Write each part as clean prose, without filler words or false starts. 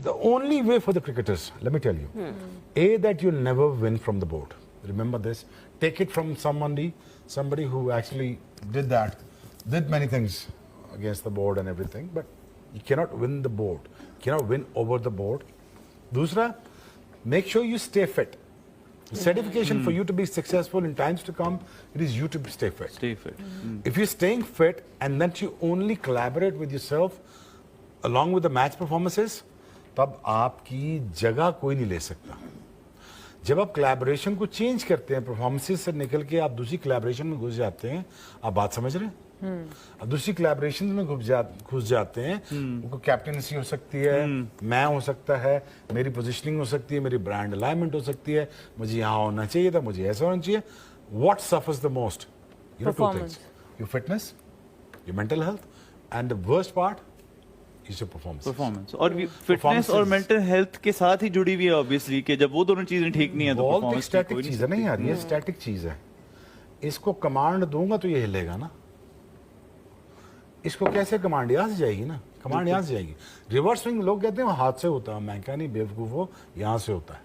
the only way for the cricketers, let me tell you, A, that you'll never win from the board. Remember this. Take it from somebody who actually did many things against the board and everything, but you cannot win the board. You cannot win over the board. Dusra, make sure you stay fit. The certification for you to be successful in times to come, it is you to stay fit. Stay fit. If you're staying fit and that you only collaborate with yourself along with the match performances, तब आपकी जगह कोई नहीं ले सकता. जब आप collaboration को चेंज करते हैं, परफॉर्मेंसेस से निकल के आप दूसरी कोलैबोरेशन में घुस जाते हैं, आप बात समझ रहे हैं? अब दूसरी कोलैबोरेशन में घुस जाते हैं, उनको कैप्टनसी हो सकती है, मैं हो सकता है, मेरी पोजीशनिंग हो सकती है, मेरी ब्रांड अलाइनमेंट हो सकती है, मुझे यहाँ होना चाहिए था, मुझे ऐसा होना चाहिए. What suffers the most? You know, two things, your fitness, your mental health, and the worst part is your performance. और फिटनेस और मेंटल हेल्थ के साथ ही जुड़ी हुई है ऑब्वियसली, कि जब वो दोनों चीजें ठीक नहीं है तो परफॉर्मेंस स्टैटिक चीज है. नहीं यार, ये स्टैटिक चीज है. इसको कमांड दूंगा तो ये हिलेगा ना. इसको कैसे कमांड? यहाँ से जाएगी ना. कमांड यहाँ से जाएगी. रिवर्स स्विंग लोग कहते हैं वो हाथ से होता है. मैं क्या नहीं बेवकूफ, वो यहाँ से होता है.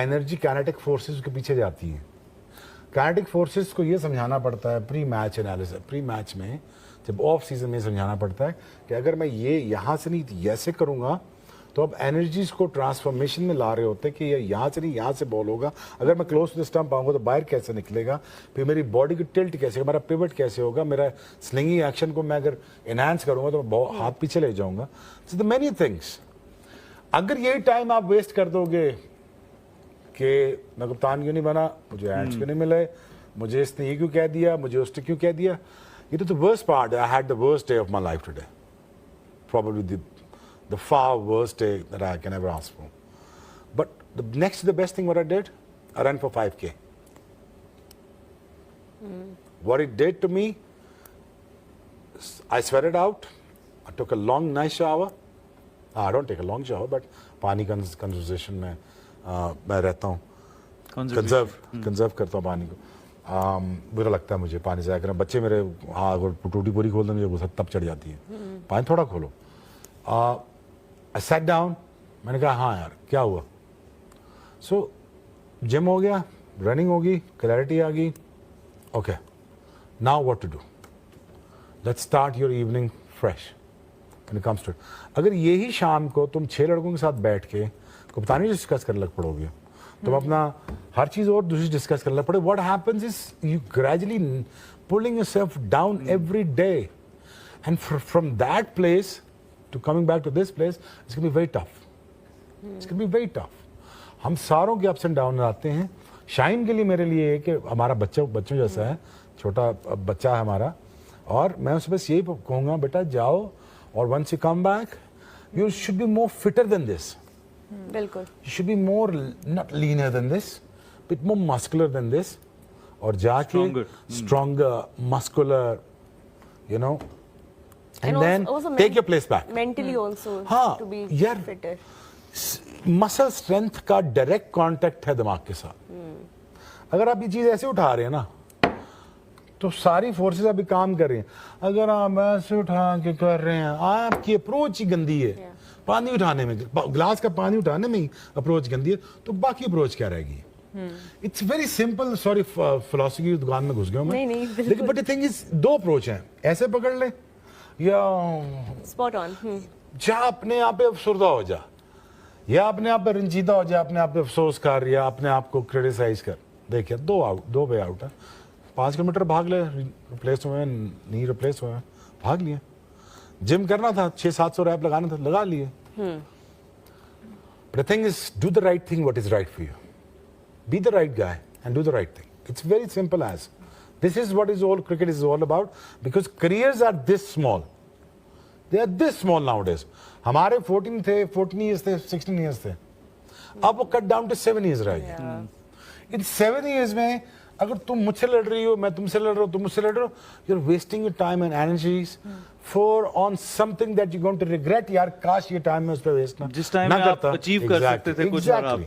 एनर्जी काइनेटिक फोर्सेस के पीछे जाती है. काइनेटिक फोर्सेस को ये समझाना पड़ता है pre match analysis, pre match में, जब ऑफ सीजन में समझाना पड़ता है कि अगर मैं ये यहाँ से नहीं ऐसे करूँगा तो अब एनर्जीज को ट्रांसफॉर्मेशन में ला रहे होते हैं कि ये यहाँ से नहीं यहाँ से बॉल होगा. अगर मैं क्लोज टू द स्टंप आऊँगा तो बाहर कैसे निकलेगा, फिर मेरी बॉडी की टिल्ट कैसे, मेरा पिवट कैसे होगा, मेरा स्लिंगिंग एक्शन को मैं अगर एनहांस करूँगा तो मैं हाथ पीछे ले जाऊँगा. So the many things. अगर यही टाइम आप वेस्ट कर दोगे कि मैं कप्तान क्यों नहीं बना, मुझे हैंड्स क्यों नहीं मिले, मुझे इसने ये क्यों कह दिया, मुझे उसने क्यों कह दिया. It is the worst part. I had the worst day of my life today. Probably the far worst day that I can ever ask for. But the best thing what I did, I ran for 5K. What it did to me, I sweated out. I took a long, nice shower. I don't take a long shower, but पानी conservation में मैं रहता हूँ. Conserve करता हूँ पानी को. बुरा लगता है मुझे पानी ज़ाया करना. बच्चे मेरे अगर टूटी पूरी खोल दें मुझे गुस्सा तब चढ़ जाती है. पानी थोड़ा खोलो. I sat down. मैंने कहा हाँ यार क्या हुआ. सो जिम हो गया, रनिंग होगी, क्लैरिटी आ गई. Okay, now what to do. Let's start your evening fresh when it comes to it. अगर यही शाम को तुम 6 लड़कों के साथ बैठ के कप्तानी डिस्कस करने लग पड़ोगे, तुम अपना हर चीज और दूसरी डिस्कस करना पड़े. What happens is you gradually pulling yourself down every day, and from that place to coming back to this place it's gonna be very tough. It's gonna be very tough. हम सारों के ups and down आते हैं. Shine के लिए मेरे लिए है कि हमारा बच्चों जैसा है, छोटा बच्चा है हमारा, और मैं उसे बस यही कहूँगा बेटा जाओ, और once you come back you should be more fitter than this. बिल्कुल. You should be more not leaner than this, bit more muscular than this, और जाके stronger, muscular, you know, and then also take your place back. Mentally also हाँ, to be यार, fitter. Muscle strength का direct contact है दिमाग के साथ. अगर आप ये चीज ऐसे उठा रहे हैं ना तो सारी फोर्सेस अभी काम कर रही हैं. अगर आप ऐसे उठा के कर रहे हैं, आपकी अप्रोच ही गंदी है. पानी उठाने में, ग्लास का पानी उठाने में ही अप्रोच गंदी है, तो बाकी अप्रोच क्या रहेगी. It's very simple. Sorry philosophy की दुकान में घुस गया मैं. नहीं, लेकिन but the thing is 2 approach हैं. ऐसे पकड़ ले या स्पॉट ऑन. जा अपने आप पे अफसरदा हो जा, या अपने आप पे रंजीदा हो जा, अपने आप पे अफसोस कर, या अपने आप को क्रिटिसाइज कर. देखिए 2 वे आउट है. 5 किलोमीटर भाग ले, रिप्लेस हुए, नी रिप्लेस हुए, भाग लिए. जिम करना था, 600-700 रैप लगाना था, लगा लिए. But the thing is, do the right thing, what is right for you. Be the right guy and do the right thing. It's very simple as. This is what is all cricket is all about, because careers are this small. They are this small nowadays. हमारे 14 years थे, 16 years थे. अब वो cut down to 7 years रह गए. In 7 years में अगर तुम मुझसे लड़ रही हो, मैं तुमसे लड़ रहा हूँ, तुम मुझसे लड़ रहे हो, you're wasting your time and energies for on something that you're going to regret. यार काश ये टाइम में उस पर वेस्ट ना जिस टाइम में आप अचीव कर सकते थे कुछ और आप